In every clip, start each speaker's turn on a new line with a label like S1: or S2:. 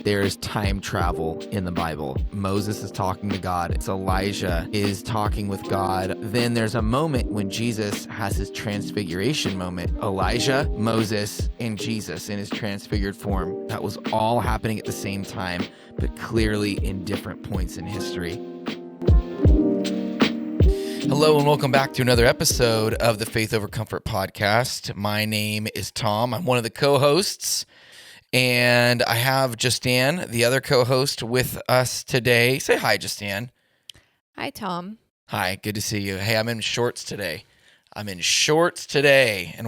S1: there's time travel in the Bible. Moses is talking to God. It's Elijah is talking with God. Then there's a moment when Jesus has his transfiguration moment. Elijah, Moses, and Jesus in his transfigured form. That was all happening at the same time, but clearly in different points in history. Hello and welcome back to another episode of the Faith Over Comfort podcast. My name is Tom. I'm one of the co-hosts. And I have Justin, the other co-host, with us today. Say hi, Justin.
S2: Hi, Tom.
S1: Hi, good to see you. Hey, I'm in shorts today. And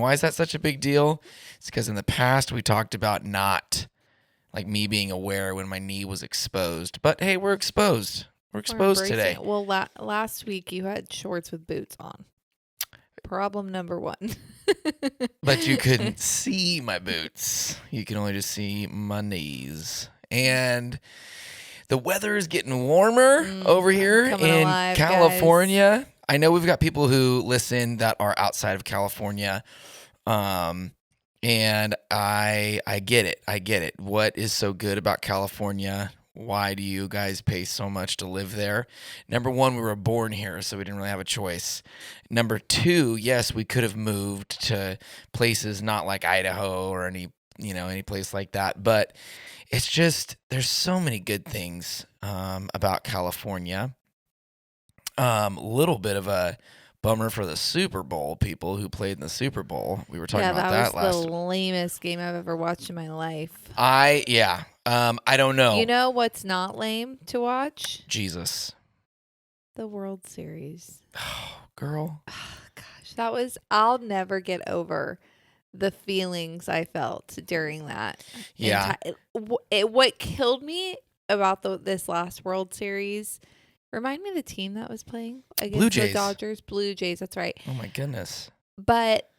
S1: why is that such a big deal? It's because in the past we talked about not, like me being aware when my knee was exposed. But hey, we're exposed. We're exposed today.
S2: Well, last week you had shorts with boots on. Problem number one.
S1: But you couldn't see my boots. You can only just see my knees. And the weather is getting warmer over here in California. Guys. I know we've got people who listen that are outside of California. And I get it. I get it. What is so good about California? Why do you guys pay so much to live there? Number one, we were born here, so we didn't really have a choice. Number two, yes, we could have moved to places not like Idaho or any place like that. But it's just, there's so many good things about California. Little bit of a bummer for the Super Bowl people who played in the Super Bowl. We were talking about that last.
S2: That was the lamest game I've ever watched in my life.
S1: I don't know.
S2: You know what's not lame to watch?
S1: Jesus.
S2: The World Series.
S1: Oh, girl.
S2: Oh, gosh, I'll never get over the feelings I felt during that.
S1: Yeah.
S2: What killed me about this last World Series, remind me of the team that was playing against
S1: Blue Jays.
S2: The Dodgers. Blue Jays, that's right.
S1: Oh, my goodness.
S2: But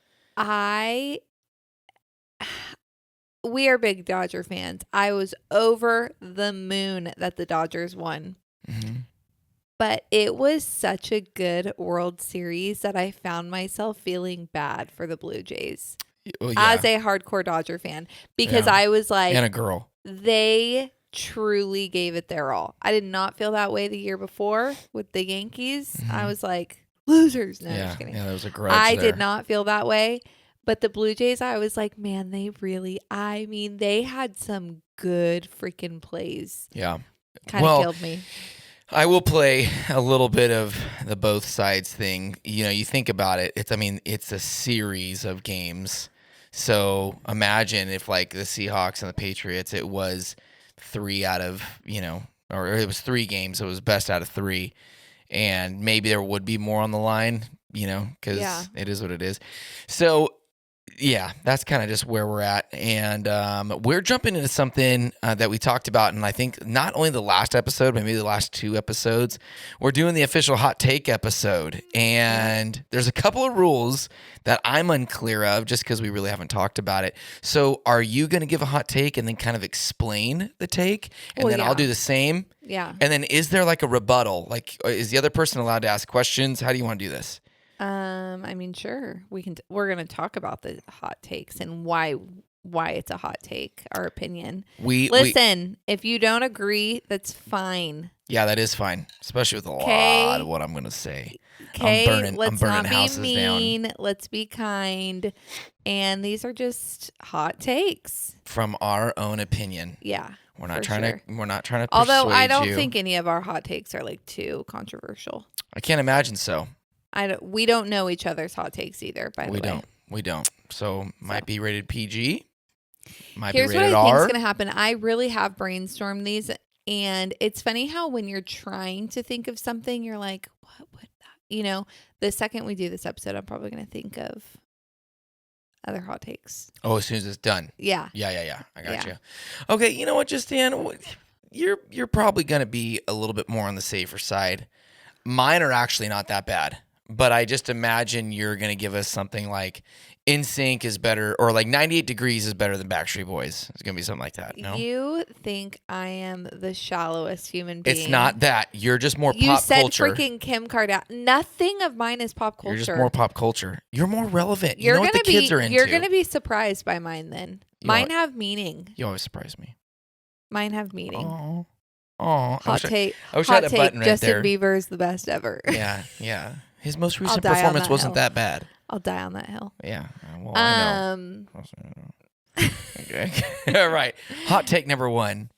S2: we are big Dodger fans. I was over the moon that the Dodgers won.
S1: Mm-hmm.
S2: But it was such a good World Series that I found myself feeling bad for the Blue Jays as a hardcore Dodger fan. Because I was like...
S1: And a girl.
S2: They truly gave it their all. I did not feel that way the year before with the Yankees.
S1: Mm-hmm.
S2: I was like, losers. No, I'm just kidding.
S1: Yeah, there was a grudge
S2: I
S1: there.
S2: did not feel that way. But the Blue Jays, I was like, man, they had some good freaking plays.
S1: Yeah.
S2: Kind of killed me.
S1: I will play a little bit of the both sides thing. You know, you think about it. It's a series of games. So imagine if like the Seahawks and the Patriots, it was 3 out of, or it was 3 games. It was best out of 3. And maybe there would be more on the line, because it is what it is. So, yeah, that's kind of just where we're at. And we're jumping into something that we talked about, and I think not only the last episode, but maybe the last 2 episodes. We're doing the official hot take episode. And there's a couple of rules that I'm unclear of just because we really haven't talked about it. So are you going to give a hot take and then kind of explain the take? And then I'll do the same?
S2: Yeah.
S1: And then is there like a rebuttal? Like, is the other person allowed to ask questions? How do you want to do this?
S2: Sure. We're going to talk about the hot takes and why it's a hot take, our opinion. Listen, if you don't agree, that's fine.
S1: Yeah, that is fine, especially with a lot of what I'm going to say.
S2: Okay, let's not
S1: be
S2: mean.
S1: Down.
S2: Let's be kind. And these are just hot takes
S1: from our own opinion.
S2: Yeah.
S1: We're not trying to persuade
S2: Although I don't think any of our hot takes are like too controversial.
S1: I can't imagine so.
S2: We don't know each other's hot takes either, by the way.
S1: We don't. So might be rated PG. Might
S2: Here's
S1: be rated
S2: what I think
S1: R.
S2: is going to happen. I really have brainstormed these, and it's funny how when you're trying to think of something, you're like, what would that? The second we do this episode, I'm probably going to think of other hot takes.
S1: Oh, as soon as it's done.
S2: Yeah.
S1: Yeah. I got you. Okay, you know what, Justin? You're probably going to be a little bit more on the safer side. Mine are actually not that bad. But I just imagine you're going to give us something like NSYNC is better, or like 98 Degrees is better than Backstreet Boys. It's going to be something like that, no?
S2: You think I am the shallowest human being.
S1: It's not that. You're just more pop culture.
S2: You said freaking Kim Kardashian. Nothing of mine is pop culture.
S1: You're just more pop culture. You're more relevant. You know what the kids are into.
S2: You're going to be surprised by mine then. Mine have meaning.
S1: You always surprise me.
S2: Mine have meaning.
S1: Oh, oh.
S2: Hot take.
S1: I wish I
S2: Hot
S1: had a
S2: take.
S1: button right
S2: Justin
S1: there.
S2: Bieber is the best ever.
S1: Yeah, yeah. His most recent
S2: die on
S1: performance
S2: that
S1: wasn't
S2: hill.
S1: that bad.
S2: I'll die on that hill.
S1: Yeah. Well, I know. Okay. All right. Hot take number 1.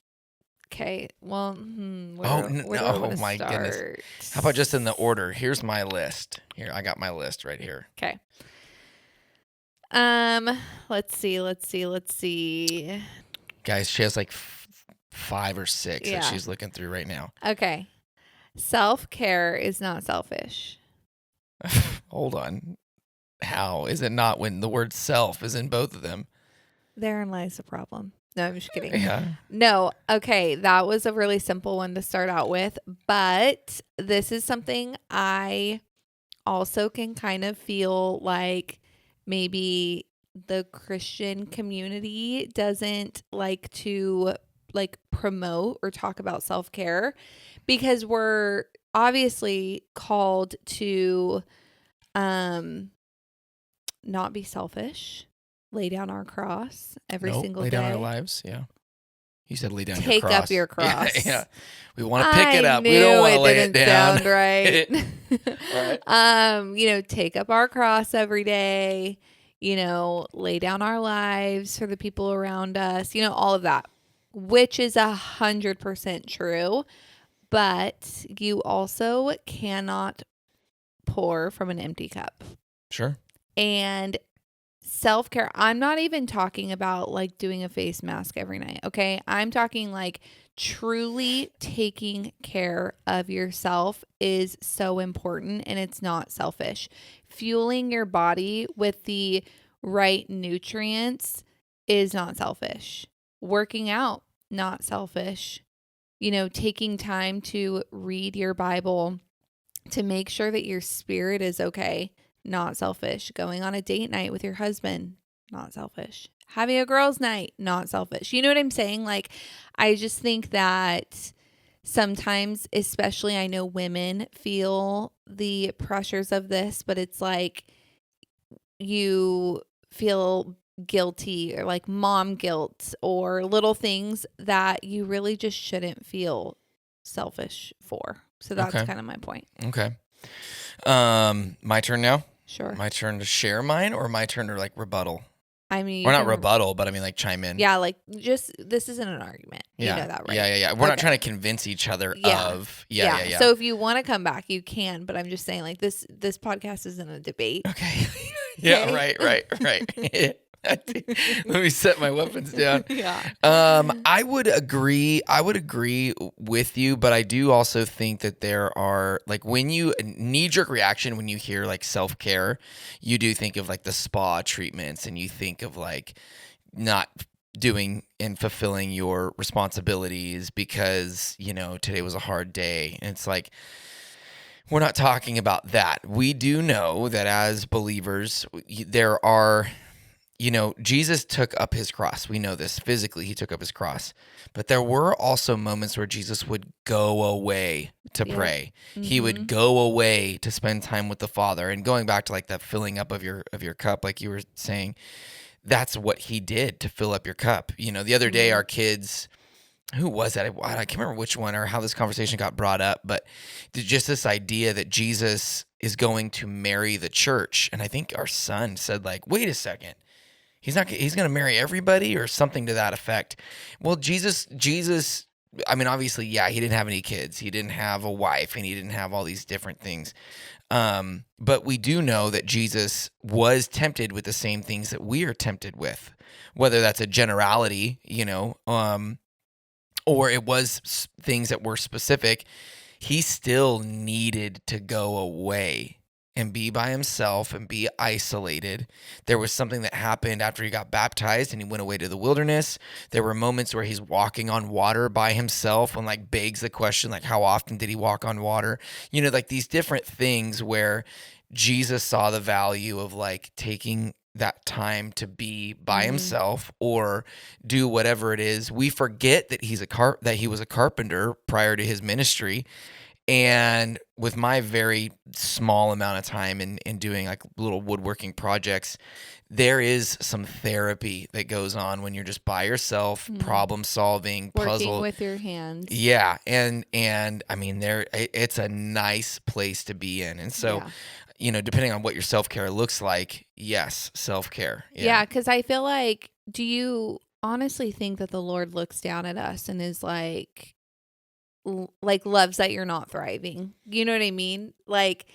S2: Okay. Well,
S1: Oh,
S2: where do I
S1: oh
S2: wanna
S1: my goodness.
S2: start?
S1: How about just in the order? Here's my list. Here, I got my list right here.
S2: Okay. Let's see.
S1: Guys, she has like 5 or 6
S2: Yeah.
S1: that she's looking through right now.
S2: Okay. Self-care is not selfish.
S1: Hold on. How is it not when the word self is in both of them?
S2: Therein lies the problem. No, I'm just kidding.
S1: Yeah.
S2: No. Okay. That was a really simple one to start out with, but this is something I also can kind of feel like maybe the Christian community doesn't like to promote or talk about self-care, because we're obviously called to not be selfish, lay down our cross every single
S1: lay
S2: day.
S1: down our lives. Yeah. You said lay down your
S2: Take
S1: cross.
S2: up your cross.
S1: Yeah. We want to pick it up. We don't want to lay it down.
S2: Sound right.
S1: Right.
S2: Take up our cross every day, lay down our lives for the people around us, all of that, which is 100% true. But you also cannot pour from an empty cup.
S1: Sure.
S2: And self-care, I'm not even talking about like doing a face mask every night, okay? I'm talking like truly taking care of yourself is so important, and it's not selfish. Fueling your body with the right nutrients is not selfish. Working out, not selfish. Taking time to read your Bible to make sure that your spirit is okay, not selfish. Going on a date night with your husband, not selfish. Having a girls' night, not selfish. You know what I'm saying? Like, I just think that sometimes, especially I know women feel the pressures of this, but it's like you feel guilty or like mom guilt or little things that you really just shouldn't feel selfish for. So that's
S1: Okay.
S2: kind of my point.
S1: Okay. My turn now?
S2: Sure.
S1: My turn to share mine, or my turn to like rebuttal?
S2: I mean,
S1: Or not rebuttal, but I mean like chime in.
S2: Yeah, like just this isn't an argument.
S1: Yeah.
S2: You know that, right?
S1: Yeah. We're not trying to convince each other of. Yeah.
S2: So if you want to come back, you can. But I'm just saying, like this podcast isn't a debate.
S1: Okay. Yeah.
S2: Okay?
S1: Right. Let me set my weapons down.
S2: Yeah.
S1: I would agree with you, but I do also think that there are like when you knee-jerk reaction when you hear like self-care, you do think of like the spa treatments, and you think of like not doing and fulfilling your responsibilities because, today was a hard day. And it's like, we're not talking about that. We do know that as believers, there are, Jesus took up his cross. We know this physically. He took up his cross. But there were also moments where Jesus would go away to pray. Mm-hmm. He would go away to spend time with the Father. And going back to like that filling up of your cup, like you were saying, that's what he did to fill up your cup. The other day, our kids, who was that? I can't remember which one or how this conversation got brought up, but just this idea that Jesus is going to marry the church. And I think our son said like, wait a second. He's going to marry everybody or something to that effect. Well, Jesus, I mean, obviously, yeah, he didn't have any kids. He didn't have a wife, and he didn't have all these different things. But we do know that Jesus was tempted with the same things that we are tempted with, whether that's a generality, or it was things that were specific. He still needed to go away and be by himself and be isolated. There was something that happened after he got baptized and he went away to the wilderness. There were moments where he's walking on water by himself and like begs the question, like how often did he walk on water? Like these different things where Jesus saw the value of like taking that time to be by himself or do whatever it is. We forget that that he was a carpenter prior to his ministry. And with my very small amount of time in doing like little woodworking projects, there is some therapy that goes on when you're just by yourself, problem solving,
S2: Working
S1: puzzle.
S2: with your hands.
S1: Yeah, and I mean it's a nice place to be in. And so, depending on what your self-care looks like, yes, self-care.
S2: Yeah, because I feel like, do you honestly think that the Lord looks down at us and is like loves that you're not thriving? You know what I mean? Like,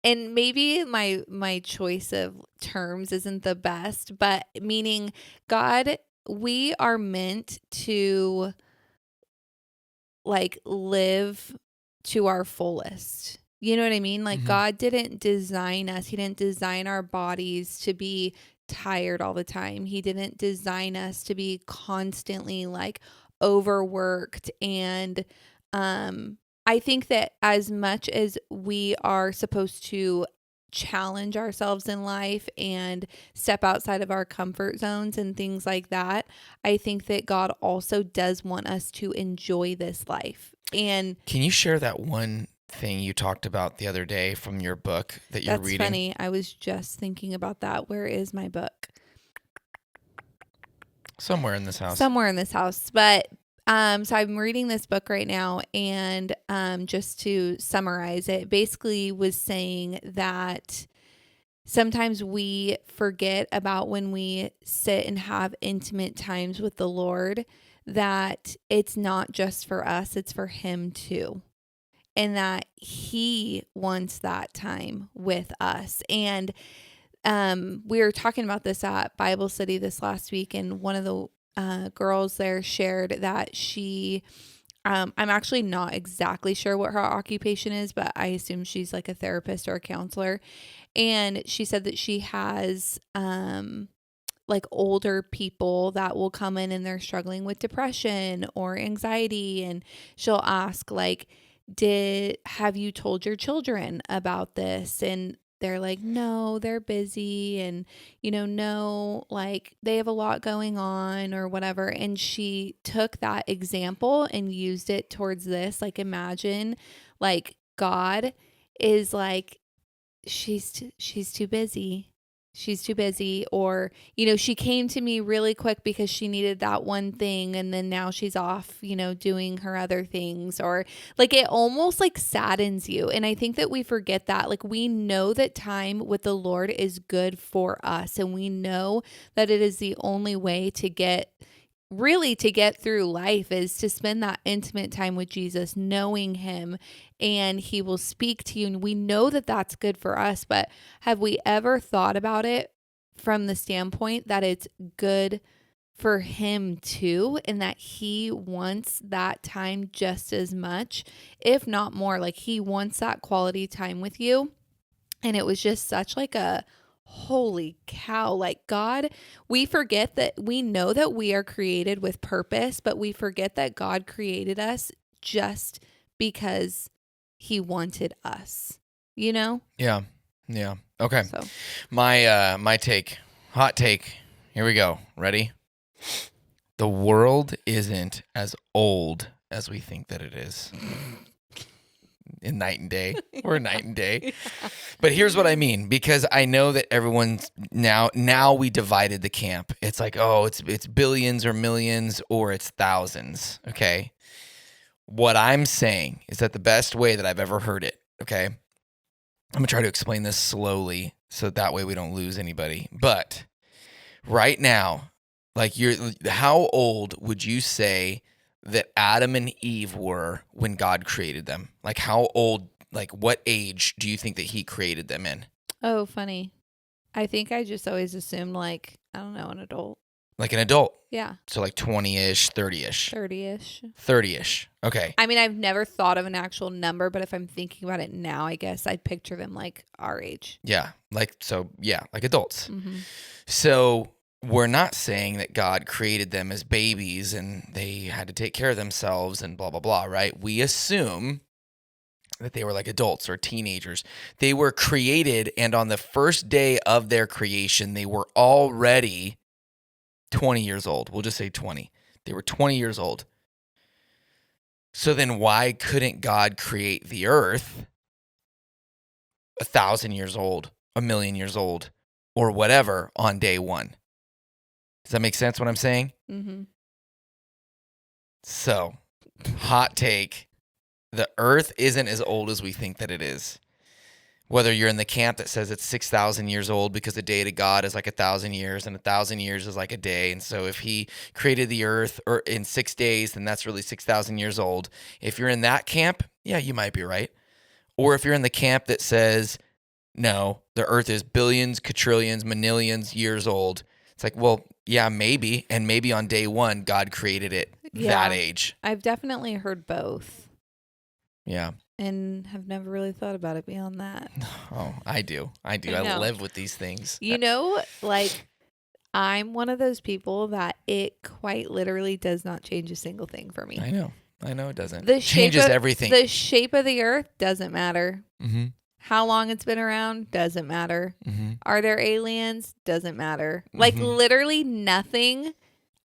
S2: and maybe my choice of terms isn't the best, but meaning, God, we are meant to like live to our fullest. You know what I mean? Like, God didn't design us. He didn't design our bodies to be tired all the time. He didn't design us to be constantly like overworked. And I think that as much as we are supposed to challenge ourselves in life and step outside of our comfort zones and things like that, I think that God also does want us to enjoy this life. And
S1: can you share that one thing you talked about the other day from your book that you're reading?
S2: that's funny. I was just thinking about that. Where is my book?
S1: Somewhere in this house.
S2: Somewhere in this house. But so I'm reading this book right now, and just to summarize it, basically was saying that sometimes we forget about when we sit and have intimate times with the Lord, that it's not just for us, it's for Him too. And that He wants that time with us. And we were talking about this at Bible study this last week, and one of the girls there shared that she, I'm actually not exactly sure what her occupation is, but I assume she's like a therapist or a counselor. And she said that she has like older people that will come in and they're struggling with depression or anxiety, and she'll ask like, have you told your children about this? And they're like, no, they're busy, and no, like they have a lot going on or whatever. And she took that example and used it towards this. Like, imagine like God is like, she's too busy. She's too busy. Or, she came to me really quick because she needed that one thing, and then now she's off, doing her other things. Or like, it almost like saddens you. And I think that we forget that. Like, we know that time with the Lord is good for us, and we know that it is the only way to get through life, is to spend that intimate time with Jesus, knowing Him, and He will speak to you. And we know that that's good for us, but have we ever thought about it from the standpoint that it's good for Him too, and that He wants that time just as much, if not more? Like, He wants that quality time with you. And it was just such like a holy cow, like God, we forget that we know that we are created with purpose, but we forget that God created us just because He wanted us,
S1: Yeah. Okay.
S2: So
S1: My hot take. Here we go. Ready? The world isn't as old as we think that it is. In night and day. We're night and day. But here's what I mean, because I know that everyone's now we divided the camp. It's like, oh, it's billions or millions or it's thousands. Okay. What I'm saying is that the best way that I've ever heard it, okay? I'm gonna try to explain this slowly so that way we don't lose anybody. But right now, like how old would you say that Adam and Eve were when God created them? Like how old, like what age do you think that He created them in?
S2: Oh, funny. I think I just always assumed like, I don't know, an adult.
S1: Like an adult.
S2: Yeah.
S1: So like 20-ish, 30-ish.
S2: 30-ish.
S1: 30-ish. Okay.
S2: I mean, I've never thought of an actual number, but if I'm thinking about it now, I guess I'd picture them like our age.
S1: Yeah. Like adults.
S2: Mm-hmm.
S1: So we're not saying that God created them as babies and they had to take care of themselves and blah, blah, blah, right? We assume that they were like adults or teenagers. They were created, and on the first day of their creation, they were already 20 years old. We'll just say 20. They were 20 years old. So then why couldn't God create the earth 1,000 years old, 1,000,000 years old, or whatever on day one. Does that make sense what I'm saying?
S2: Mm-hmm.
S1: So, hot take. The earth isn't as old as we think that it is. Whether you're in the camp that says it's 6,000 years old because a day to God is like 1,000 years and 1,000 years is like a day. And so if he created the earth or in 6 days, then that's really 6,000 years old. If you're in that camp, yeah, you might be right. Or if you're in the camp that says, no, the earth is billions, quadrillions, manillions years old. It's like, well, yeah, maybe. And maybe on day one, God created it that age.
S2: I've definitely heard both.
S1: Yeah.
S2: And have never really thought about it beyond that.
S1: Oh, I do. I live with these things.
S2: You know, like, I'm one of those people that it quite literally does not change a single thing for me.
S1: I know it doesn't.
S2: The
S1: Changes everything.
S2: The shape of the earth doesn't matter.
S1: Mm-hmm.
S2: How long it's been around doesn't matter.
S1: Mm-hmm.
S2: Are there aliens? Doesn't matter.
S1: Mm-hmm.
S2: Like, literally nothing.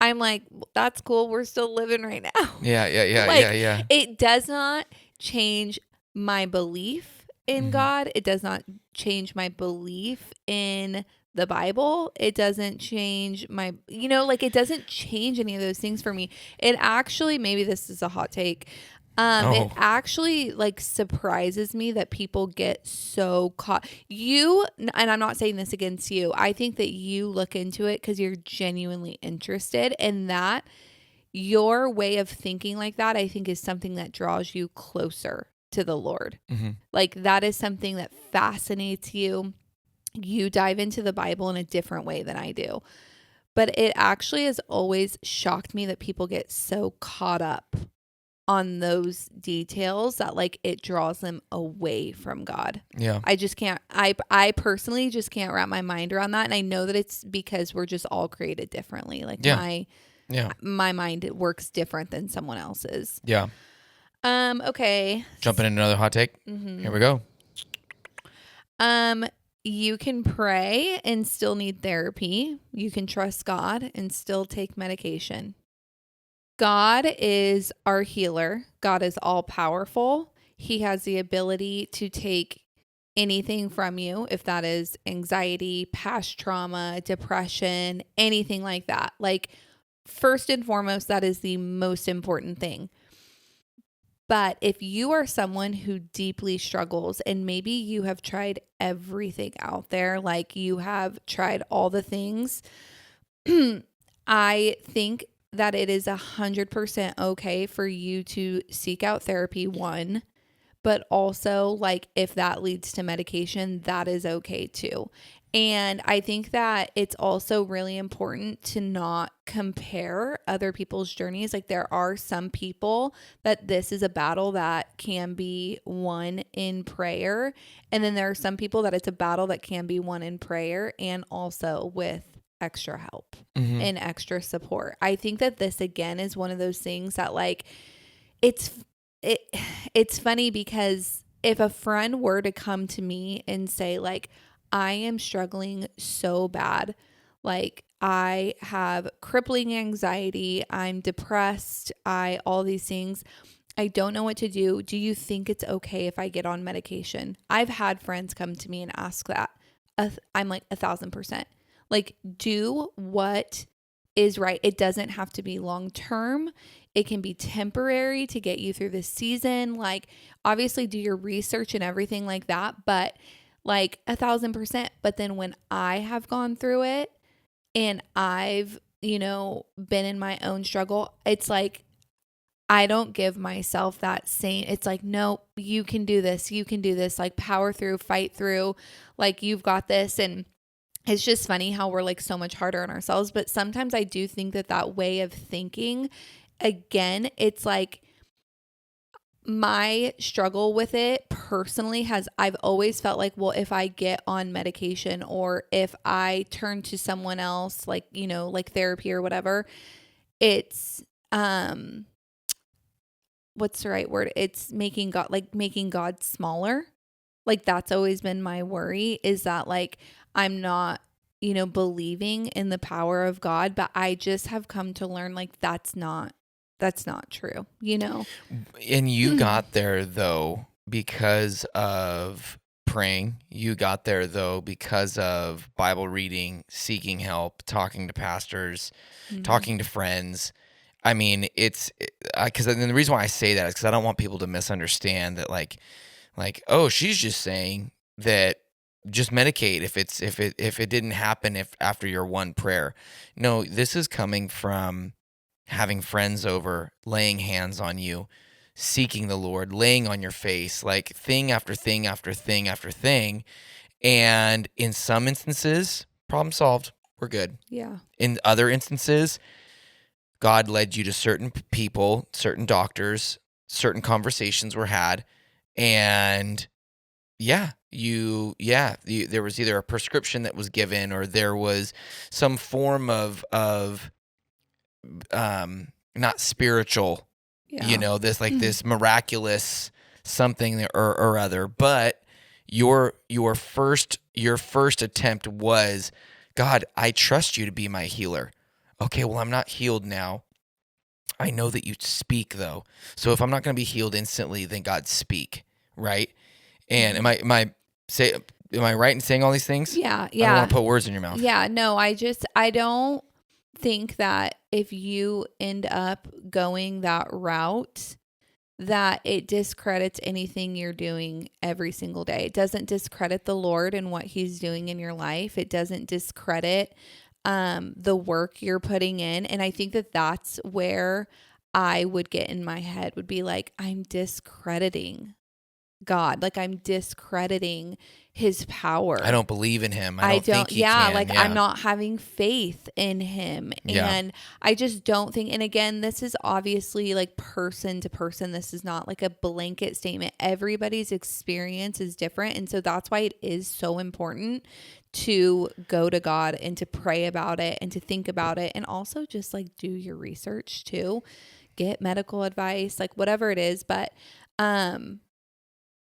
S2: I'm like, that's cool. We're still living right now.
S1: Yeah.
S2: Like, it does not change my belief in God. It does not change my belief in the Bible. It doesn't change my, like, it doesn't change any of those things for me. It actually, maybe this is a hot take. It actually like surprises me that people get so caught. And I'm not saying this against you. I think that you look into it because you're genuinely interested, and that your way of thinking like that, I think, is something that draws you closer to the Lord.
S1: Mm-hmm.
S2: Like, that is something that fascinates you. You dive into the Bible in a different way than I do. But it actually has always shocked me that people get so caught up on those details that, like, it draws them away from God.
S1: Yeah.
S2: I just can't, I personally just can't wrap my mind around that. And I know that it's because we're just all created differently. Like, my mind, it works different than someone else's.
S1: Yeah.
S2: Okay.
S1: Jumping in another hot take. Mm-hmm. Here we go.
S2: You can pray and still need therapy. You can trust God and still take medication. God is our healer. God is all powerful. He has the ability to take anything from you, if that is anxiety, past trauma, depression, anything like that. Like, first and foremost, that is the most important thing. But if you are someone who deeply struggles, and maybe you have tried everything out there, like you have tried all the things, I think that it is 100% okay for you to seek out therapy, one, but also, like, if that leads to medication, that is okay too. And I think that it's also really important to not compare other people's journeys. Like, there are some people that this is a battle that can be won in prayer. And then there are some people that it's a battle that can be won in prayer and also with extra help and extra support. I think that this, again, is one of those things that, like, it's funny because if a friend were to come to me and say, like, I am struggling so bad, like, I have crippling anxiety, I'm depressed, all these things, I don't know what to do. Do you think it's okay if I get on medication? I've had friends come to me and ask that. I'm like, 1,000%. Like, do what is right. It doesn't have to be long term. It can be temporary to get you through this season. Like, obviously do your research and everything like that, but like 1,000%. But then when I have gone through it and I've, been in my own struggle, it's like, I don't give myself that same, it's like, no, you can do this. You can do this. Like, power through, fight through, like, you've got this. And it's just funny how we're, like, so much harder on ourselves. But sometimes I do think that way of thinking, again, it's like, my struggle with it personally I've always felt like, well, if I get on medication or if I turn to someone else, like, like therapy or whatever, it's, what's the right word? It's making God smaller. Like, that's always been my worry, is that, like, I'm not, believing in the power of God, but I just have come to learn, like, that's not true,
S1: And you got there, though, because of praying. You got there though because of Bible reading, seeking help, talking to pastors,
S2: Mhm.
S1: talking to friends. I mean, it's because then the reason why I say that is because I don't want people to misunderstand that like oh, she's just saying that just medicate if it didn't happen if after your one prayer. No, this is coming from having friends over, laying hands on you, seeking the Lord, laying on your face, like thing after thing after thing after thing. And in some instances, problem solved. We're good.
S2: Yeah.
S1: In other instances, God led you to certain people, certain doctors, certain conversations were had, and there was either a prescription that was given or there was some form of not spiritual,
S2: Yeah.
S1: this miraculous something or other, but your first attempt was, God, I trust you to be my healer. Okay, well, I'm not healed now. I know that you speak though. So if I'm not going to be healed instantly, then God speak, right? And
S2: Mhm.
S1: am I right in saying all these things?
S2: Yeah,
S1: I don't want
S2: yeah.
S1: to put words in your mouth.
S2: Yeah, no, I don't think that if you end up going that route that it discredits anything you're doing every single day. It doesn't discredit the Lord and what he's doing in your life. It doesn't discredit the work you're putting in. And I think that that's where I would get in my head would be like, I'm discrediting God. Like I'm discrediting his
S1: I
S2: power.
S1: don't believe in him. I
S2: I
S1: don't
S2: don't,
S1: think he
S2: yeah,
S1: can.
S2: like I'm
S1: Yeah.
S2: not having faith in him.
S1: Yeah.
S2: And I just don't think, and again, this is obviously like person to person. This is not like a blanket statement. Everybody's experience is different. And so that's why it is so important to go to God and to pray about it and to think about it. And also just like do your research too, get medical advice, like whatever it is. But,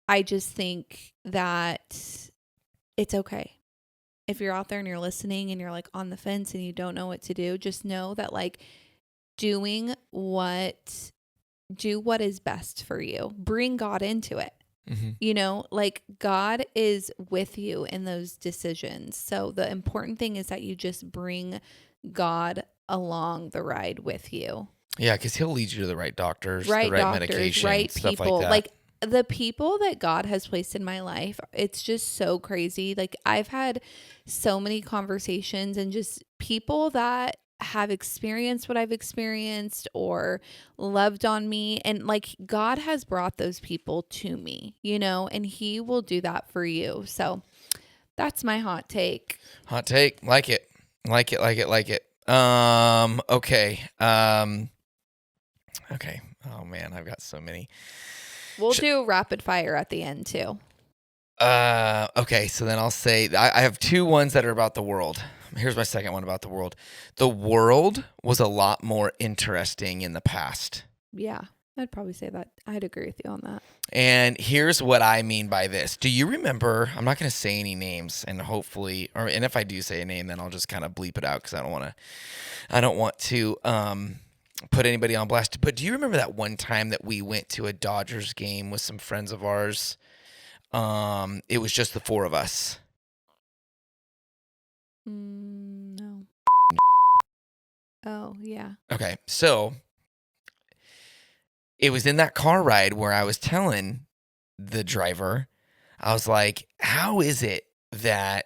S2: I just think that it's okay if you're out there and you're listening and you're like on the fence and you don't know what to do, just know that like doing what do what is best for you. Bring God into it.
S1: Mm-hmm.
S2: You know, like God is with you in those decisions. So the important thing is that you just bring God along the ride with you.
S1: Yeah, because he'll lead you to the right doctors, the
S2: Right
S1: right
S2: doctors,
S1: medication,
S2: right
S1: stuff like
S2: people.
S1: that.
S2: Like the people that God has placed in my life, it's just so crazy. Like I've had so many conversations and just people that have experienced what I've experienced or loved on me. And like God has brought those people to me, you know, and he will do that for you. So that's my hot take.
S1: Hot take, like it, like it, like it, like it. Okay. Okay. Oh man, I've got so many.
S2: We'll
S1: Sh-
S2: do rapid fire at the end too.
S1: Okay. So then I'll say I have two ones that are about the world. Here's my second one about the world. The world was a lot more interesting in the past.
S2: Yeah, I'd probably say that. I'd agree with you on that.
S1: And here's what I mean by this. Do you remember? I'm not going to say any names, and hopefully, and if I do say a name, then I'll just kind of bleep it out because I don't want to. I don't want to put anybody on blast. But do you remember that one time that we went to a Dodgers game with some friends of ours? It was just the four of us.
S2: No. Oh, yeah.
S1: Okay, so it was in that car ride where I was telling the driver, I was like, "How is it that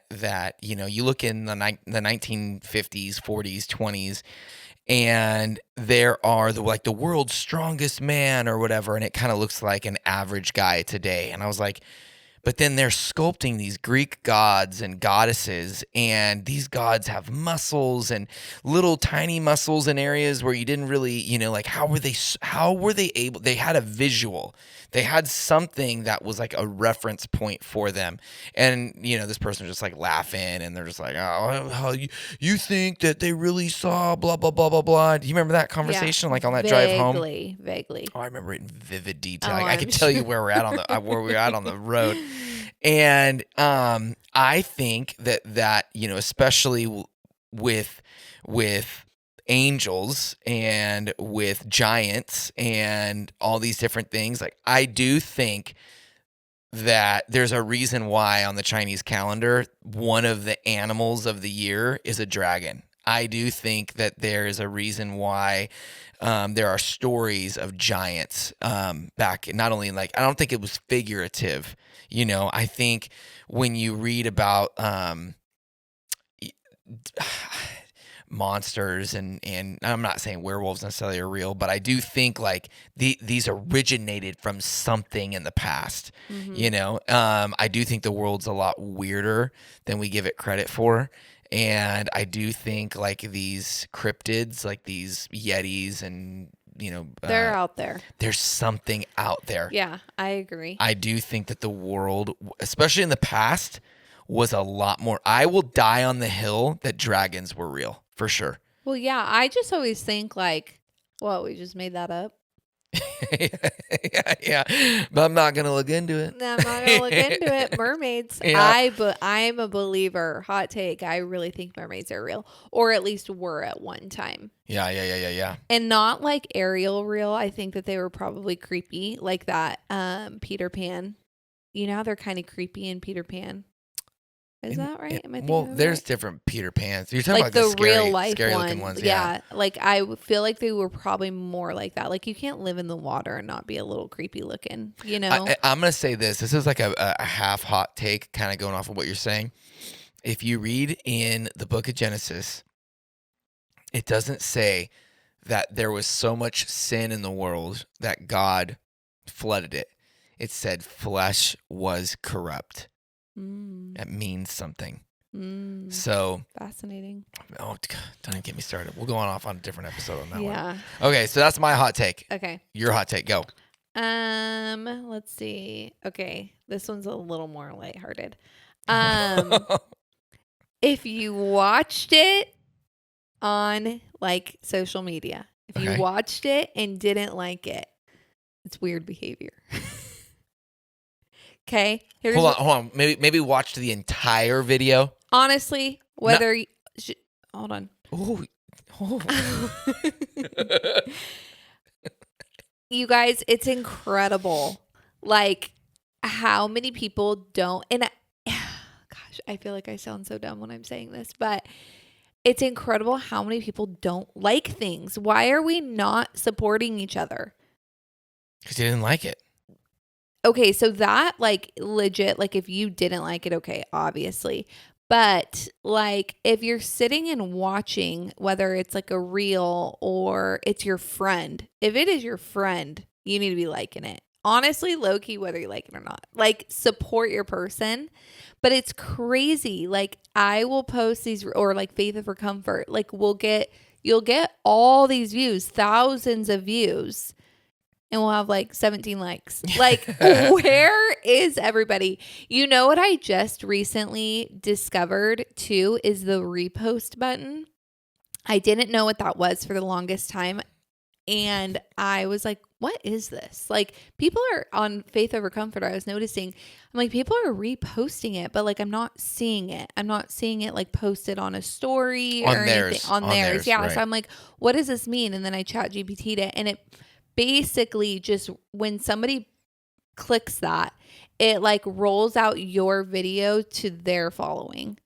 S1: you look in the 1950s, 40s, 20s, and there are the world's strongest man or whatever, and it kind of looks like an average guy today." And I was like, but then they're sculpting these Greek gods and goddesses, and these gods have muscles and little tiny muscles in areas where you didn't really, like how were they able? They had a visual, they had something that was like a reference point for them, and this person was just like laughing, and they're just like, oh, how you think that they really saw blah blah blah blah blah? Do you remember that conversation, like on that drive home?
S2: Vaguely.
S1: Oh, I remember it in vivid detail.
S2: Oh,
S1: I
S2: I'm
S1: could tell you
S2: sure.
S1: where we're at where we're at on the road. And I think that especially with angels and with giants and all these different things, like I do think that there's a reason why on the Chinese calendar, one of the animals of the year is a dragon. I do think that there is a reason why there are stories of giants back, not only like, I don't think it was figurative. I think when you read about monsters and I'm not saying werewolves necessarily are real, but I do think like these originated from something in the past. I do think the world's a lot weirder than we give it credit for. And I do think like these cryptids, like these yetis and
S2: They're out there.
S1: there's something out there.
S2: Yeah, I agree.
S1: I do think that the world, especially in the past, was a lot more. I will die on the hill that dragons were real, for sure.
S2: Well, yeah, I just always think like, what, we just made that up?
S1: yeah. But I'm not going to look into it.
S2: No, I'm not going to look into it. Mermaids.
S1: Yeah.
S2: I'm a believer. Hot take. I really think mermaids are real, or at least were at one time.
S1: Yeah.
S2: And not like Ariel real. I think that they were probably creepy, like that Peter Pan. You know how they're kind of creepy in Peter Pan? Is that right? Am I thinking of it
S1: there's
S2: right?
S1: different Peter Pans. You're talking
S2: Like
S1: about
S2: the
S1: scary,
S2: real life
S1: scary
S2: one.
S1: looking ones.
S2: Yeah. Like I feel like they were probably more like that. Like you can't live in the water and not be a little creepy looking,
S1: I'm going to say this. This is like a half hot take, kind of going off of what you're saying. If you read in the book of Genesis, it doesn't say that there was so much sin in the world that God flooded it. It said flesh was corrupt. That means something. So
S2: fascinating.
S1: Oh, God, don't even get me started. We'll go off on a different episode on that one.
S2: Yeah.
S1: Okay, so that's my hot take.
S2: Okay.
S1: Your hot take, go.
S2: Let's see. Okay, this one's a little more lighthearted. If you watched it on like social media, if you watched it and didn't like it, it's weird behavior. Okay.
S1: Hold on. Maybe watch the entire video.
S2: Honestly, whether hold on.
S1: Oh.
S2: You guys, it's incredible. Like how many people don't, and gosh, I feel like I sound so dumb when I'm saying this, but it's incredible how many people don't like things. Why are we not supporting each other?
S1: Because you didn't like it.
S2: Okay, so that like legit, like if you didn't like it, okay, obviously. But like if you're sitting and watching, whether it's like a reel or it's your friend, if it is your friend, you need to be liking it. Honestly, low key, whether you like it or not, like support your person. But it's crazy. Like I will post these, or like Faith for Comfort, like you'll get all these views, thousands of views. And we'll have like 17 likes. Like, where is everybody? You know what I just recently discovered too is the repost button. I didn't know what that was for the longest time. And I was like, what is this? Like, people are on Faith Over Comfort. I was noticing, I'm like, people are reposting it, but like, I'm not seeing it. I'm not seeing it like posted on a story or anything. On theirs. Yeah. Right. So I'm like, what does this mean? And then I chat GPT'd it, and it basically just when somebody clicks that, it like rolls out your video to their following.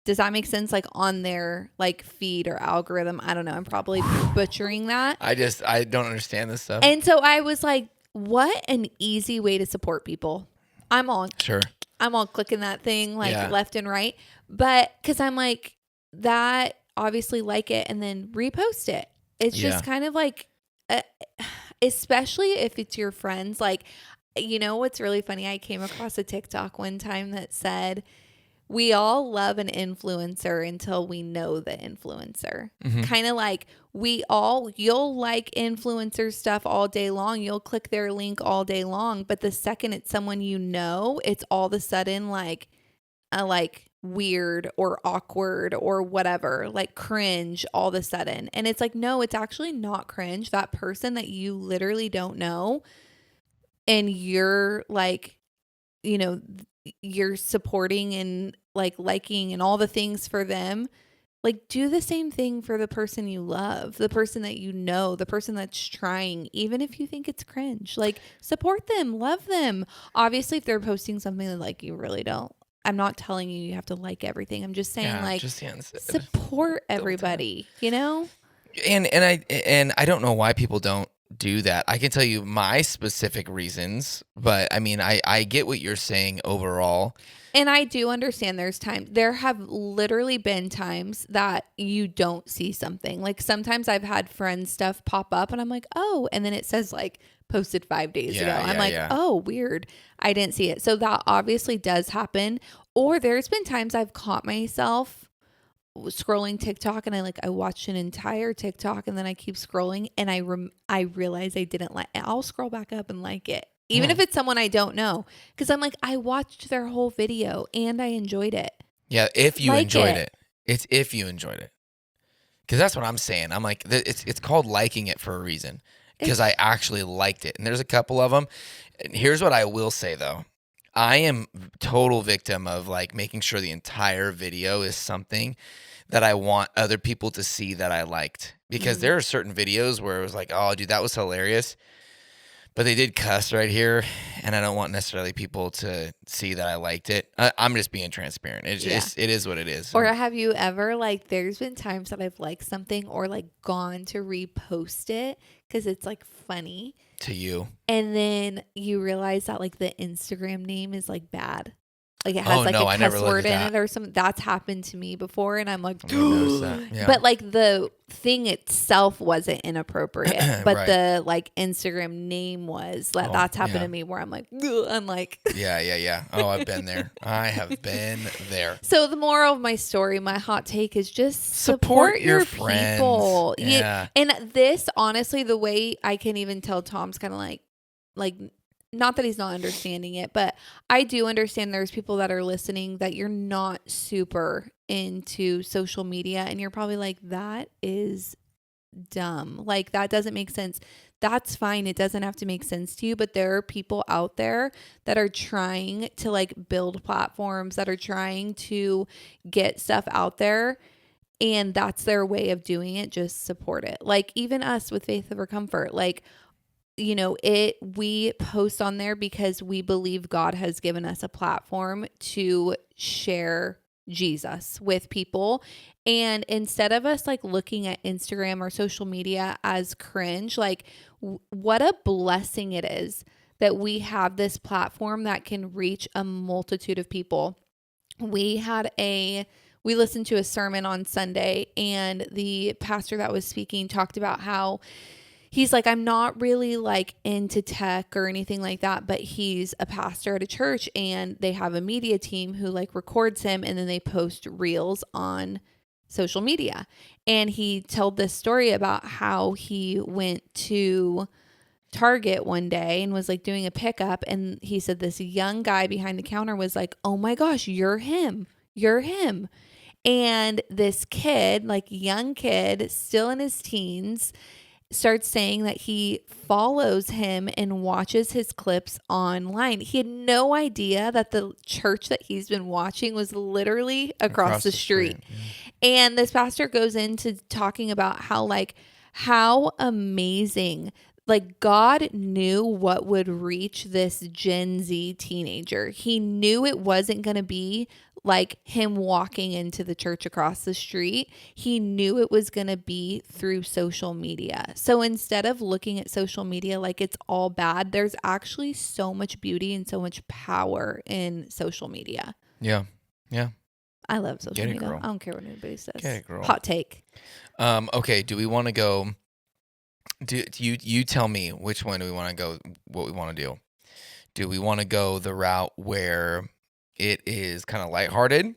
S2: Does that make sense? Like on their like feed or algorithm. I don't know. I'm probably butchering that.
S1: I don't understand this stuff.
S2: And so I was like, what an easy way to support people. I'm all clicking that thing like left and right. But because I'm like, that obviously like it and then repost it. It's just kind of like, especially if it's your friends. Like, you know what's really funny? I came across a TikTok one time that said, we all love an influencer until we know the influencer. Mm-hmm. Kind of like you'll like influencer stuff all day long. You'll click their link all day long. But the second it's someone you know, it's all of a sudden like weird or awkward or whatever, like cringe all of a sudden. And it's like, no, it's actually not cringe. That person that you literally don't know and you're like, you know, you're supporting and like liking and all the things for them, Like, do the same thing for the person you love, the person that you know, the person that's trying, even if you think it's cringe. Like, support them, love them. Obviously, if they're posting something that like you really don't, I'm not telling you have to like everything. I'm just saying,
S1: Yeah,
S2: like,
S1: just the unsaid.
S2: support everybody, you know?
S1: And I don't know why people don't do that. I can tell you my specific reasons, but I mean, I get what you're saying overall.
S2: And I do understand there have literally been times that you don't see something. Like sometimes I've had friends stuff pop up and I'm like, oh, and then it says like posted 5 days ago. I'm like, oh, weird. I didn't see it. So that obviously does happen. Or there's been times I've caught myself scrolling TikTok and I watched an entire TikTok and then I keep scrolling and I realize I didn't like it. I'll scroll back up and like it. Even if it's someone I don't know. Because I'm like, I watched their whole video and I enjoyed it.
S1: Yeah, if you
S2: Like
S1: enjoyed
S2: it.
S1: it. It's if you enjoyed it. Because that's what I'm saying. I'm like, it's called liking it for a reason. Because I actually liked it. And there's a couple of them. And here's what I will say, though. I am total victim of like making sure the entire video is something that I want other people to see that I liked. Because there are certain videos where it was like, oh, dude, that was hilarious. But they did cuss right here, and I don't want necessarily people to see that I liked it. I'm just being transparent. It is what it is.
S2: Or have you ever, like, there's been times that I've liked something or, like, gone to repost it because it's, like, funny.
S1: To you.
S2: And then you realize that, like, the Instagram name is, like, bad. Like it has a cuss word in it or something. That's happened to me before, and I'm like,
S1: yeah.
S2: But like the thing itself wasn't inappropriate, but the like Instagram name was. That's happened to me where I'm like,
S1: yeah. Oh, I've been there. I have been there.
S2: So the moral of my story, my hot take is just support your
S1: friends.
S2: People.
S1: Yeah.
S2: And this, honestly, the way I can even tell Tom's kind of like. Not that he's not understanding it, but I do understand there's people that are listening that you're not super into social media and you're probably like, that is dumb. Like that doesn't make sense. That's fine. It doesn't have to make sense to you, but there are people out there that are trying to like build platforms, that are trying to get stuff out there. And that's their way of doing it. Just support it. Like even us with Faith Over Comfort, like, you know, we post on there because we believe God has given us a platform to share Jesus with people. And instead of us like looking at Instagram or social media as cringe, like what a blessing it is that we have this platform that can reach a multitude of people. We listened to a sermon on Sunday, and the pastor that was speaking talked about how he's like, I'm not really like into tech or anything like that, but he's a pastor at a church and they have a media team who like records him and then they post reels on social media. And he told this story about how he went to Target one day and was like doing a pickup. And he said this young guy behind the counter was like, oh my gosh, you're him. You're him. And this kid, like young kid, still in his teens, starts saying that he follows him and watches his clips online. He had no idea that the church that he's been watching was literally across the street. Yeah. And this pastor goes into talking about how amazing, like God knew what would reach this Gen Z teenager. He knew it wasn't going to be like him walking into the church across the street. He knew it was going to be through social media. So instead of looking at social media like it's all bad, there's actually so much beauty and so much power in social media.
S1: Yeah. Yeah.
S2: I love social media.
S1: Girl.
S2: I don't care what anybody says.
S1: Get it, girl.
S2: Hot take.
S1: Okay. Do we want to go? Do you tell me which one do we want to go? What we want to do? Do we want to go the route where it is kind of lighthearted,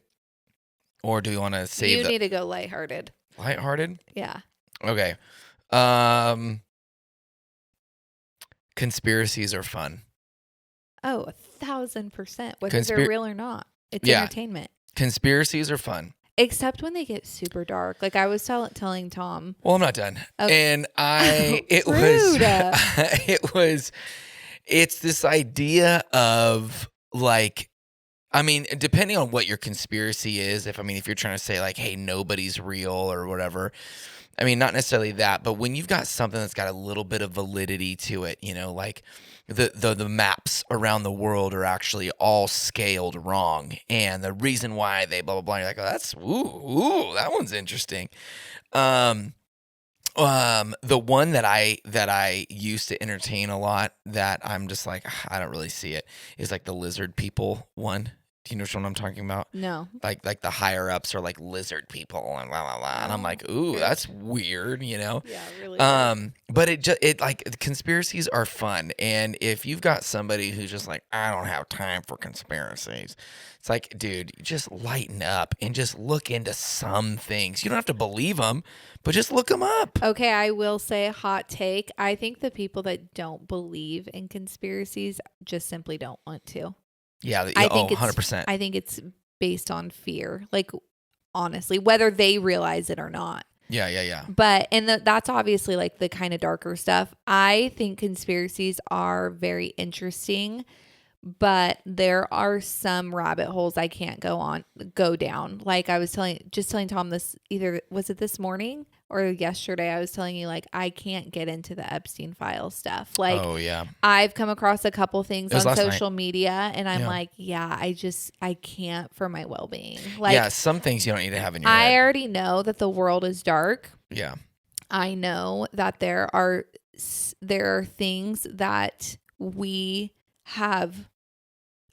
S1: or do we want to save?
S2: You need to go lighthearted.
S1: Lighthearted?
S2: Yeah.
S1: Okay. Conspiracies are fun.
S2: Oh, 1,000%. Whether they're real or not, it's entertainment.
S1: Conspiracies are fun.
S2: Except when they get super dark. Like I was telling Tom.
S1: Well, I'm not done. Okay. And it's this idea of like, I mean, depending on what your conspiracy is, if you're trying to say like, hey, nobody's real or whatever, I mean, not necessarily that, but when you've got something that's got a little bit of validity to it, like the maps around the world are actually all scaled wrong, and the reason why they blah blah blah, you're like, oh, that's that one's interesting. Um, the one that I used to entertain a lot that I'm just like, I don't really see it is like the lizard people one. Do you know which one I'm talking about?
S2: No.
S1: Like the higher ups are like lizard people and blah blah blah, and I'm
S2: Oh,
S1: like, ooh,
S2: weird.
S1: that's weird,
S2: Yeah, really weird.
S1: But it like conspiracies are fun, and if you've got somebody who's just like, I don't have time for conspiracies, it's like, dude, just lighten up and just look into some things. You don't have to believe them, but just look them up.
S2: Okay, I will say a hot take. I think the people that don't believe in conspiracies just simply don't want to.
S1: Yeah,
S2: I
S1: oh,
S2: think
S1: 100%.
S2: I think it's based on fear. Like honestly, whether they realize it or not.
S1: Yeah.
S2: But that's obviously like the kind of darker stuff. I think conspiracies are very interesting, but there are some rabbit holes I can't go down. Like I was telling Tom this, either was it this morning or yesterday, I was telling you, like, I can't get into the Epstein file stuff. Like,
S1: Oh yeah,
S2: I've come across a couple things
S1: it was
S2: on
S1: last night.
S2: social media and I'm
S1: Yeah.
S2: like, yeah, I can't for my well-being. Like,
S1: Yeah, some things you don't need to have in your
S2: I
S1: head.
S2: already know that the world is dark.
S1: Yeah.
S2: I know that there are things that we have,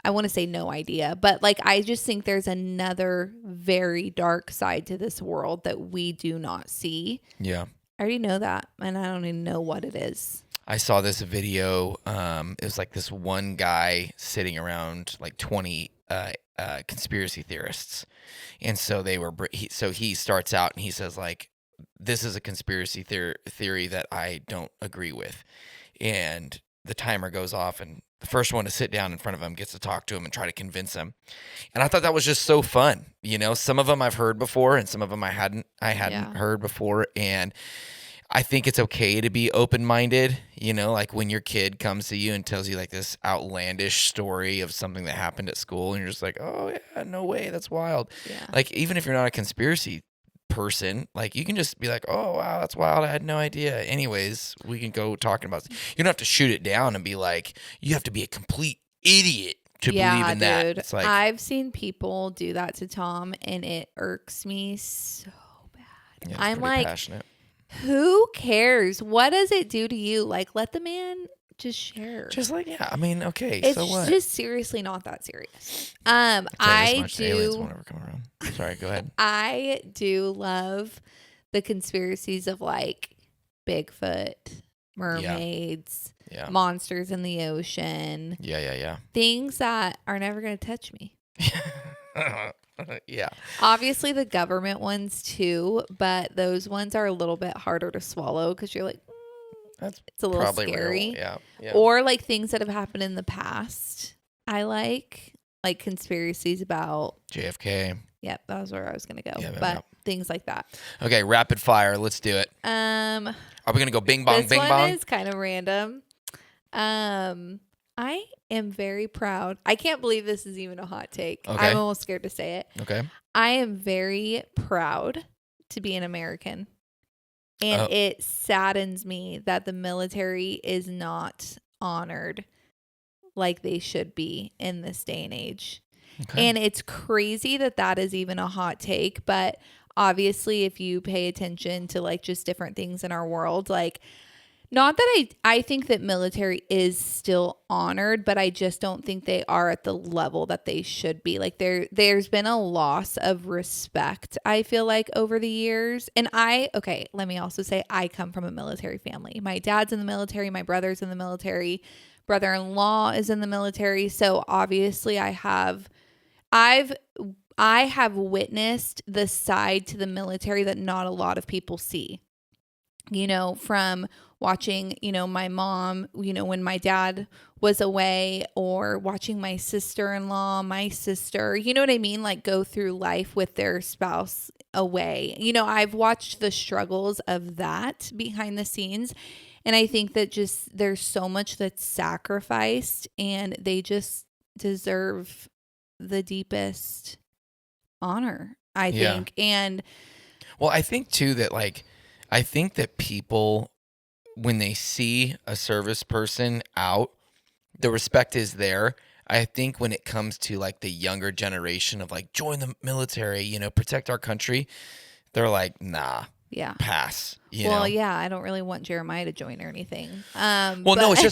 S2: I want to say no idea, but like I just think there's another very dark side to this world that we do not see.
S1: Yeah.
S2: I already know that, and I don't even know what it is.
S1: I saw this video. It was like this one guy sitting around like 20 conspiracy theorists, and so he starts out and he says like, "This is a conspiracy theory that I don't agree with," and the timer goes off, and the first one to sit down in front of him gets to talk to him and try to convince him. And I thought that was just so fun. Some of them I've heard before, and some of them I hadn't
S2: Yeah.
S1: heard before, and I think it's okay to be open-minded, like when your kid comes to you and tells you like this outlandish story of something that happened at school and you're just like, "Oh yeah, no way, that's wild."
S2: Yeah.
S1: Like even if you're not a conspiracy person, like you can just be like, "Oh wow, that's wild. I had no idea." Anyways, we can go talking about You don't have to shoot it down and be like, "You have to be a complete idiot to believe in that."
S2: Dude.
S1: It's like,
S2: I've seen people do that to Tom and it irks me so bad.
S1: yeah, it's
S2: I'm
S1: pretty
S2: like,
S1: passionate.
S2: who cares? What does it do to you? Like, let the man just share.
S1: Just like, yeah, I mean, okay,
S2: It's
S1: so what?
S2: just seriously not that serious.
S1: I'll tell you this
S2: I
S1: much, aliens
S2: do
S1: won't ever come around. Sorry, go ahead.
S2: I do love the conspiracies of like Bigfoot, mermaids,
S1: Yeah.
S2: monsters in the ocean,
S1: Yeah.
S2: things that are never going to touch me.
S1: Yeah.
S2: Obviously the government ones too, but those ones are a little bit harder to swallow because you're like,
S1: That's
S2: it's a little
S1: probably
S2: scary.
S1: real. Yeah.
S2: Or like things that have happened in the past. I like conspiracies about,
S1: JFK.
S2: yep, that was where I was going to go.
S1: Yeah,
S2: But things like that.
S1: Okay, rapid fire. Let's do it.
S2: Um,
S1: Are we gonna go bing bong,
S2: this
S1: bing
S2: one
S1: bong?
S2: is kind of random. I am very proud. I can't believe this is even a hot take.
S1: Okay.
S2: I'm almost scared to say it.
S1: Okay.
S2: I am very proud to be an American. And it saddens me that the military is not honored like they should be in this day and age.
S1: Okay.
S2: And it's crazy that that is even a hot take, but obviously if you pay attention to like just different things in our world, like not that I think that military is still honored, but I just don't think they are at the level that they should be. Like there's been a loss of respect, I feel like, over the years. And let me also say I come from a military family. My dad's in the military, my brother's in the military, brother-in-law is in the military. So obviously I have witnessed the side to the military that not a lot of people see. From watching, my mom, when my dad was away, or watching my sister-in-law, my sister, you know what I mean? Like go through life with their spouse away. I've watched the struggles of that behind the scenes. And I think that just there's so much that's sacrificed and they just deserve the deepest honor, I
S1: Yeah.
S2: think. And
S1: Well, I think too that like, I think that people, when they see a service person out, the respect is there. I think when it comes to like the younger generation of like join the military, protect our country, they're like, nah,
S2: yeah.
S1: pass.
S2: Well, yeah, I don't really want Jeremiah to join or anything.
S1: Well, no,
S2: But
S1: it's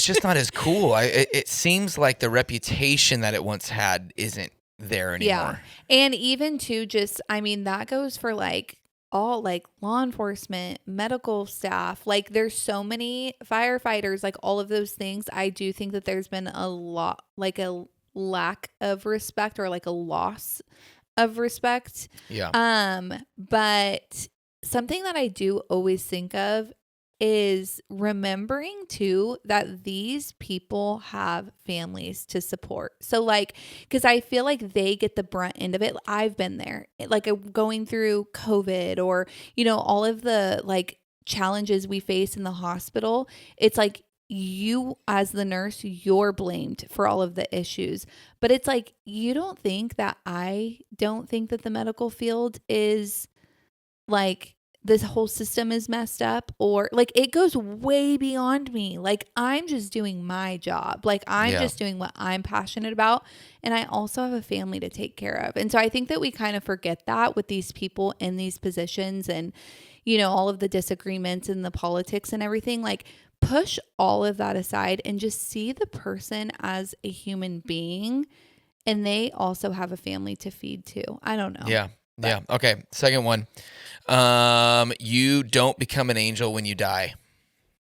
S1: just not as cool. It seems like the reputation that it once had isn't there
S2: yeah.
S1: anymore.
S2: And even to just, I mean, that goes for like all like law enforcement, medical staff. Like there's so many firefighters, like all of those things. I do think that there's been a lot, like a lack of respect or like a loss of respect.
S1: Yeah.
S2: But something that I do always think of is remembering too that these people have families to support. So like, because I feel like they get the brunt end of it. I've been there, like going through COVID or, all of the like challenges we face in the hospital. It's like you as the nurse, you're blamed for all of the issues. But it's like, you don't think that I don't think that the medical field is like this whole system is messed up, or like it goes way beyond me. Like I'm just doing my job. Like I'm just doing what I'm passionate about. And I also have a family to take care of. And so I think that we kind of forget that with these people in these positions and, all of the disagreements and the politics and everything. Like push all of that aside and just see the person as a human being. And they also have a family to feed too. I don't know.
S1: Yeah. Yeah. Okay. Second one. You don't become an angel when you die.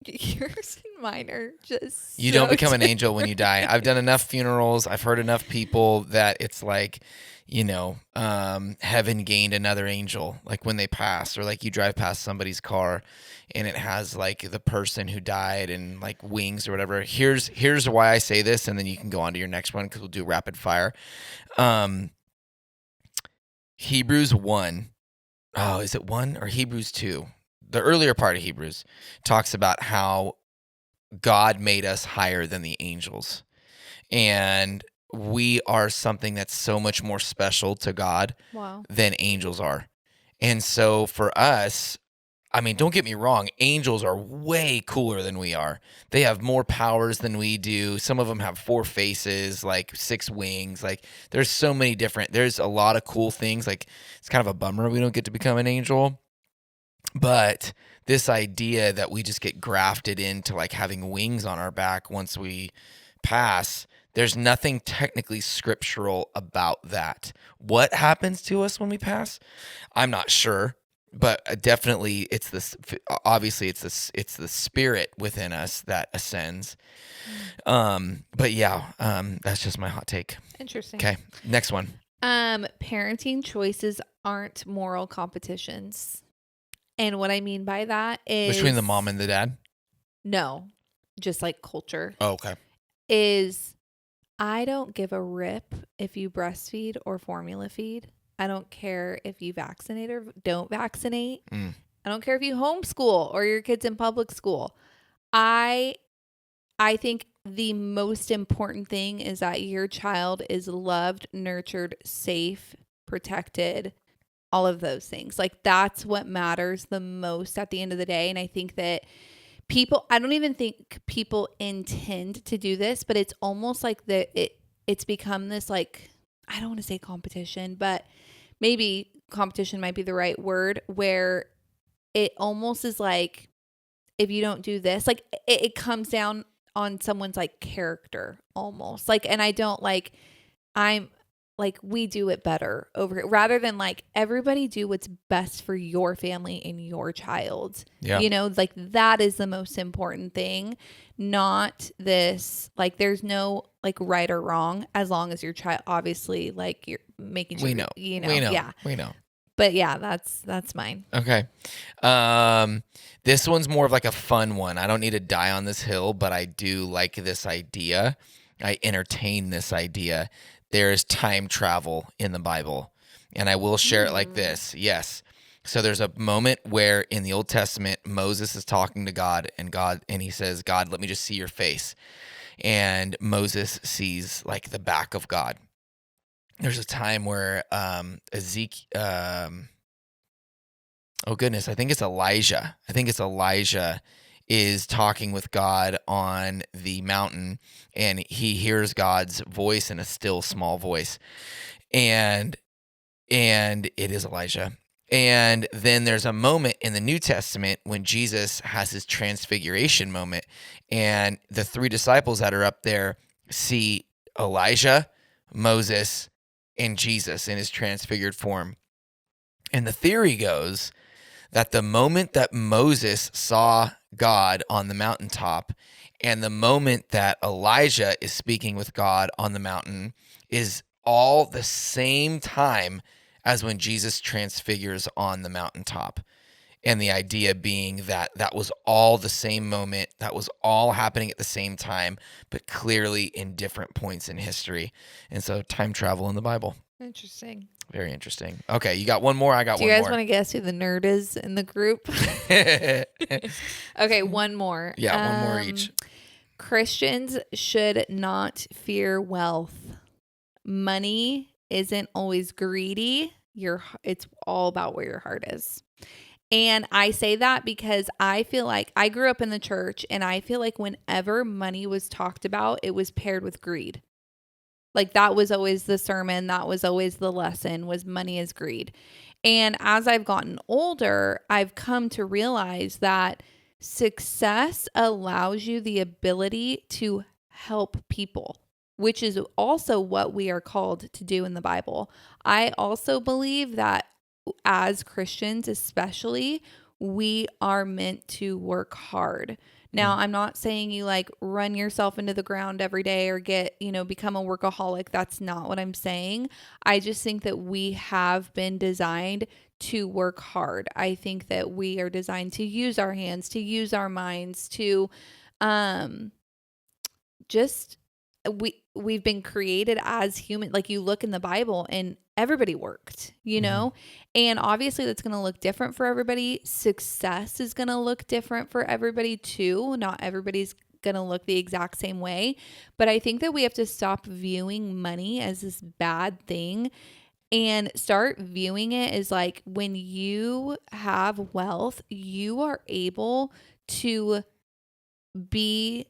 S2: Yours and mine are just
S1: You
S2: so
S1: don't become an
S2: different.
S1: angel when you die. I've done enough funerals. I've heard enough people that it's like, heaven gained another angel, like when they pass, or like you drive past somebody's car and it has like the person who died and like wings or whatever. Here's why I say this, and then you can go on to your next one because we'll do rapid fire. Hebrews 1. Oh, is it 1 or Hebrews 2? The earlier part of Hebrews talks about how God made us higher than the angels. And we are something that's so much more special to God
S2: Wow.
S1: than angels are. And so for us, I mean, don't get me wrong, angels are way cooler than we are. They have more powers than we do. Some of them have 4 faces, like 6 wings. Like there's a lot of cool things. Like it's kind of a bummer we don't get to become an angel. But this idea that we just get grafted into like having wings on our back once we pass, there's nothing technically scriptural about that. What happens to us when we pass? I'm not sure, but definitely it's the spirit within us that ascends. But yeah, that's just my hot take.
S2: Interesting.
S1: Okay, next one.
S2: Parenting choices aren't moral competitions. And what I mean by that is
S1: Between the mom and the dad?
S2: no, just like culture.
S1: Oh, okay.
S2: Is I don't give a rip if you breastfeed or formula feed. I don't care if you vaccinate or don't vaccinate. I don't care if you homeschool or your kid's in public school. I think the most important thing is that your child is loved, nurtured, safe, protected, all of those things. Like that's what matters the most at the end of the day. And I think that I don't even think people intend to do this, but it's almost like it's become this like, I don't want to say competition, but maybe competition might be the right word, where it almost is like, if you don't do this, like it comes down on someone's like character almost like, and I don't like, I'm like, we do it better over here rather than like everybody do what's best for your family and your child.
S1: Yeah.
S2: Like that is the most important thing, not this, like there's no like right or wrong as long as your child, obviously like you're making sure,
S1: We know.
S2: Yeah.
S1: We know.
S2: But yeah, that's mine.
S1: Okay. This one's more of like a fun one. I don't need to die on this hill, but I do like this idea. I entertain this idea. There is time travel in the Bible, and I will share it like this. Yes. So there's a moment where in the Old Testament, Moses is talking to God, and he says, God, let me just see your face. And Moses sees like the back of God. there's a time where Ezekiel, oh goodness, I think it's Elijah. I think it's Elijah is talking with God on the mountain, and he hears God's voice in a still small voice, and it is Elijah. And then there's a moment in the New Testament when Jesus has his transfiguration moment, and the three disciples that are up there see Elijah, Moses, and Jesus in his transfigured form. And the theory goes that the moment that Moses saw God on the mountaintop and the moment that Elijah is speaking with God on the mountain is all the same time as when Jesus transfigures on the mountaintop. And the idea being that that was all the same moment, that was all happening at the same time, but clearly in different points in history. And so time travel in the Bible.
S2: Interesting.
S1: Very interesting. Okay, you got one more? I got
S2: Do you
S1: one
S2: guys
S1: more.
S2: want to guess who the nerd is in the group? Okay, one more.
S1: Yeah, one more each.
S2: Christians should not fear wealth. Money isn't always greedy. It's all about where your heart is. And I say that because I feel like I grew up in the church, and I feel like whenever money was talked about, it was paired with greed. Like that was always the sermon, that was always the lesson, was money is greed. And as I've gotten older, I've come to realize that success allows you the ability to help people, which is also what we are called to do in the Bible. I also believe that as Christians, especially, we are meant to work hard. Now, I'm not saying you like run yourself into the ground every day or become a workaholic. That's not what I'm saying. I just think that we have been designed to work hard. I think that we are designed to use our hands, to use our minds, to just we've been created as human. Like you look in the Bible and everybody worked, and obviously that's going to look different for everybody. Success is going to look different for everybody too. Not everybody's going to look the exact same way, but I think that we have to stop viewing money as this bad thing and start viewing it as like when you have wealth, you are able to be,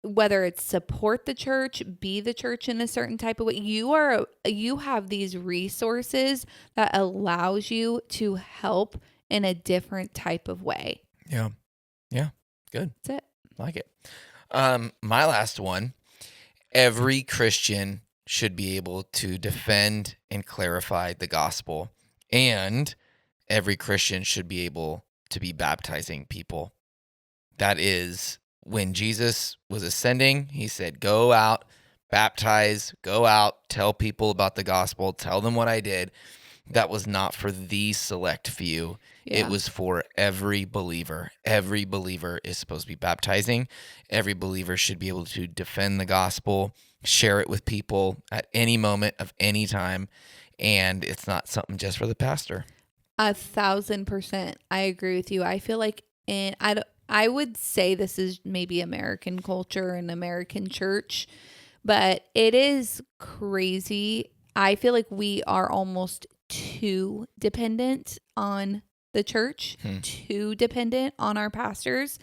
S2: whether it's support the church, be the church in a certain type of way, you have these resources that allows you to help in a different type of way.
S1: Yeah. Yeah. Good.
S2: That's it.
S1: Like it. My last one, every Christian should be able to defend and clarify the gospel, and every Christian should be able to be baptizing people. That is, when Jesus was ascending, he said, go out, baptize, go out, tell people about the gospel, tell them what I did. That was not for the select few.
S2: Yeah.
S1: It was for every believer. Every believer is supposed to be baptizing. Every believer should be able to defend the gospel, share it with people at any moment of any time. And it's not something just for the pastor.
S2: 1,000%. I agree with you. I feel like I would say this is maybe American culture and American church, but it is crazy. I feel like we are almost too dependent on the church, too dependent on our pastors.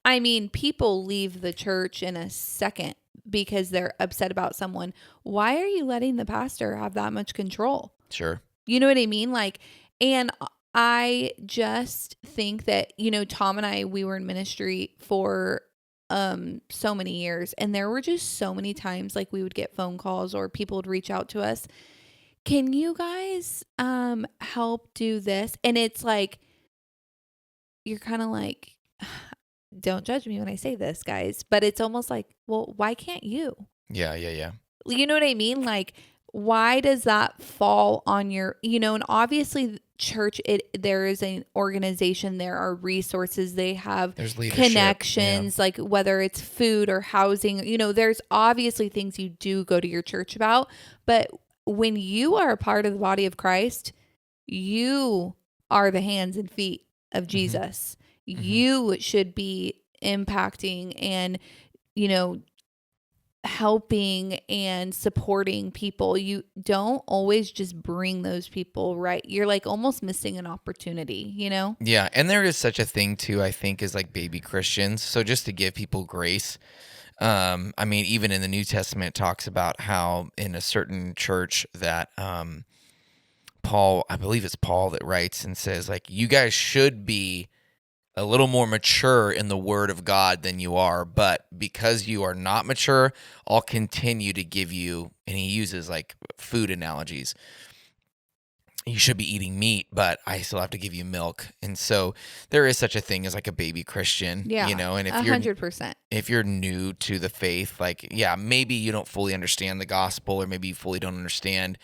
S2: I mean, people leave the church in a second because they're upset about someone. Why are you letting the pastor have that much control?
S1: Sure.
S2: You know what I mean? And I just think that, Tom and I, we were in ministry for so many years, and there were just so many times like we would get phone calls or people would reach out to us. Can you guys help do this? And it's like, you're kind of like, don't judge me when I say this, guys, but it's almost like, well, why can't you?
S1: Yeah.
S2: You know what I mean? Like, why does that fall on your, and obviously church, there is an organization, there are resources, they have
S1: There's leadership,
S2: connections, like whether it's food or housing, there's obviously things you do go to your church about, but when you are a part of the body of Christ, you are the hands and feet of Jesus. You should be impacting and, helping and supporting people, you don't always just bring those people right. You're like almost missing an opportunity, you know?
S1: Yeah, and there is such a thing too, I think, as like baby Christians. So just to give people grace, I mean, even in the New Testament, it talks about how in a certain church that Paul, I believe it's Paul that writes and says, like, you guys should be a little more mature in the word of God than you are, but because you are not mature, I'll continue to give you, and he uses like food analogies. You should be eating meat, but I still have to give you milk. And so there is such a thing as like a baby Christian,
S2: Yeah.
S1: you know, and
S2: 100%.
S1: if you're new to the faith, like, yeah, maybe you don't fully understand the gospel, or maybe you fully don't understand,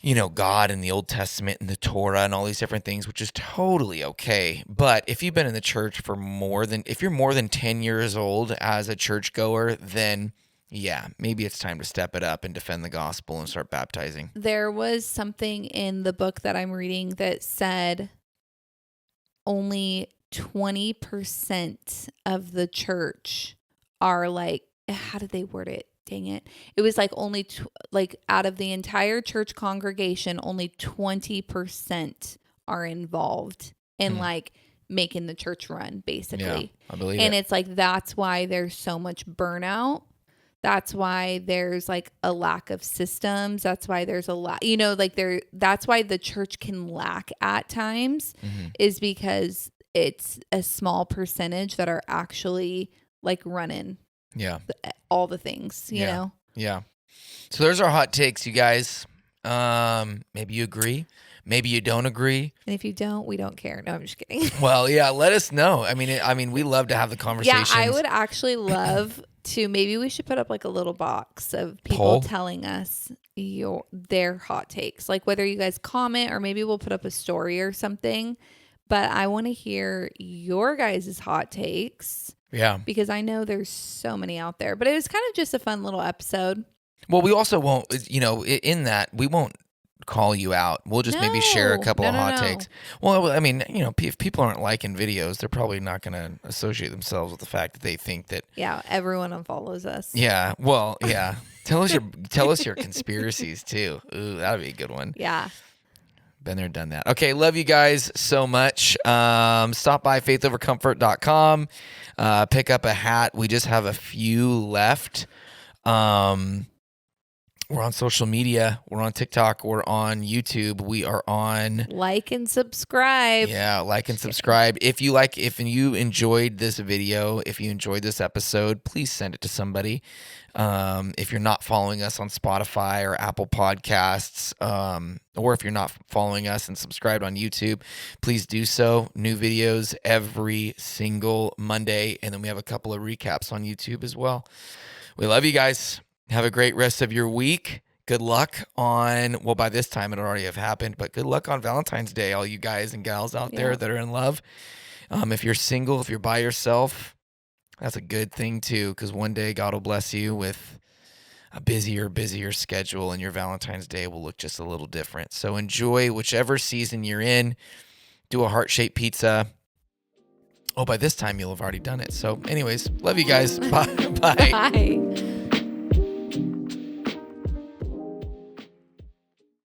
S1: you know, God and the Old Testament and the Torah and all these different things, which is totally okay. But if you've been in the church for if you're more than 10 years old as a churchgoer, then yeah, maybe it's time to step it up and defend the gospel and start baptizing.
S2: There was something in the book that I'm reading that said only 20% of the church are like, how did they word it? Dang it. It was like only like out of the entire church congregation, only 20% are involved in like making the church run, basically.
S1: Yeah, I believe
S2: and
S1: it.
S2: it's like, that's why there's so much burnout. That's why there's like a lack of systems. That's why there's a lot, you know, like that's why the church can lack at times, is because it's a small percentage that are actually like running all the things, you know?
S1: Yeah. So there's our hot takes, you guys. Maybe you agree. Maybe you don't agree.
S2: And if you don't, we don't care. No, I'm just kidding.
S1: Well, yeah, let us know. I mean, we love to have the conversations.
S2: Yeah, I would actually love to. Maybe we should put up like a little box of people
S1: Poll?
S2: telling us their hot takes, like whether you guys comment, or maybe we'll put up a story or something. But I want to hear your guys' hot takes.
S1: Yeah.
S2: Because I know there's so many out there. But it was kind of just a fun little episode.
S1: Well, we also won't, you know, in that we won't call you out. We'll just maybe share a couple of hot takes. Well, I mean, you know, if people aren't liking videos, they're probably not going to associate themselves with the fact that they think that.
S2: Yeah, everyone unfollows us.
S1: Yeah. Well, yeah. Tell us your conspiracies too. Ooh, that'd be a good one.
S2: Yeah.
S1: Been there, done that. Okay, love you guys so much. Stop by faithovercomfort.com. Pick up a hat. We just have a few left. We're on social media. We're on TikTok. We're on YouTube. We are on...
S2: Like and subscribe.
S1: Yeah, like and subscribe. If you enjoyed this video, if you enjoyed this episode, please send it to somebody. If you're not following us on Spotify or Apple Podcasts, or if you're not following us and subscribed on YouTube, please do so. New videos every single Monday, and then we have a couple of recaps on YouTube as well. We love you guys. Have a great rest of your week. Good luck on, well, by this time it'll already have happened, but good luck on Valentine's Day, all you guys and gals out there that are in love. If you're single, if you're by yourself, that's a good thing too, because one day God will bless you with a busier schedule, and your Valentine's Day will look just a little different. So enjoy whichever season you're in. Do a heart-shaped pizza. Oh, by this time you'll have already done it. So anyways, love you guys. Bye. Bye.
S2: Bye.